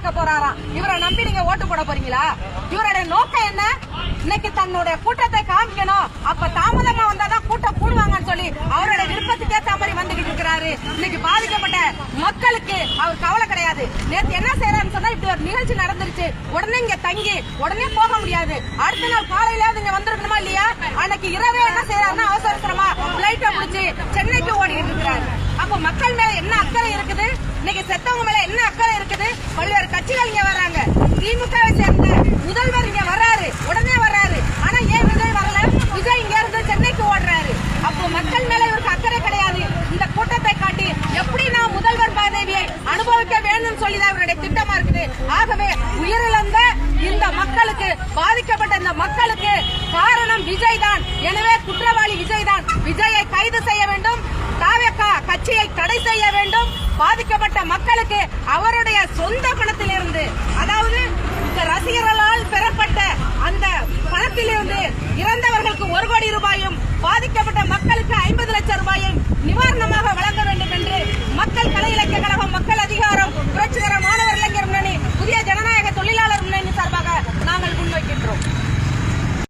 பார்க்க போறாராம். இவரை நம்பி நீங்க ஓட்டு போட போறீங்களா? இவருடைய நோக்கம் என்ன? இன்னைக்கு தன்னுடைய கூட்டத்தை காமிக்கணும், அப்ப தாமதமா வந்தாதான் கூட்டம் கூடுவாங்கன்னு சொல்லி அவருடைய விருப்பத்துக்கு ஏற்ற மாதிரி வந்துகிட்டு இருக்கிறாரு. இன்னைக்கு பாதிக்கப்பட்ட மக்களுக்கு அவர் கவலை கிடையாது. நேற்று என்ன செய்யறாருன்னு சொன்னா, இப்படி ஒரு நிகழ்ச்சி நடந்துருச்சு, உடனே இங்க தங்கி உடனே போக முடியாது, அடுத்த நாள் காலையில இங்க வந்திருக்கணுமா இல்லையா? அன்னைக்கு இரவே என்ன செய்யறாருன்னா அவசரமா பிளைட்ட முடிச்சு சென்னைக்கு ஓடிட்டு இருக்கிறாரு. அப்ப மக்கள் மேல என்ன அக்கறை இருக்குது? இன்னைக்கு செத்தவங்க மேல என்ன அக்கறை இருக்குது? பல்வேறு கட்சிகள் இங்க வர்றாங்க. திமுகவை சேர்ந்த முதல்வர் இங்க வர்றாரு, உடனே வர்றாரு. ஆனா ஏன் விஜய் வரல? விஜய் இங்க இருந்து சென்னைக்கு ஓடுறாரு. அப்போ மக்கள் மேல இவருக்கு அக்கறை கிடையாது. இந்த கூட்டத்தை காட்டி எப்படி நான் முதல்வர் பதவியை அனுபவிக்க வேண்டும் சொல்லிதான் இவருடைய திட்டமா இருக்குது. ஆகவே உயிரிழந்த இந்த மக்களுக்கு, பாதிக்கப்பட்ட இந்த மக்களுக்கு காரணம் விஜய் தான். எனவே குற்றவாளி விஜய் தான். விஜயை கைது செய்ய வேண்டும், தாவேகா கட்சியை தடை செய்ய வேண்டும். பாதிக்கப்பட்ட மக்களுக்கு அவருடைய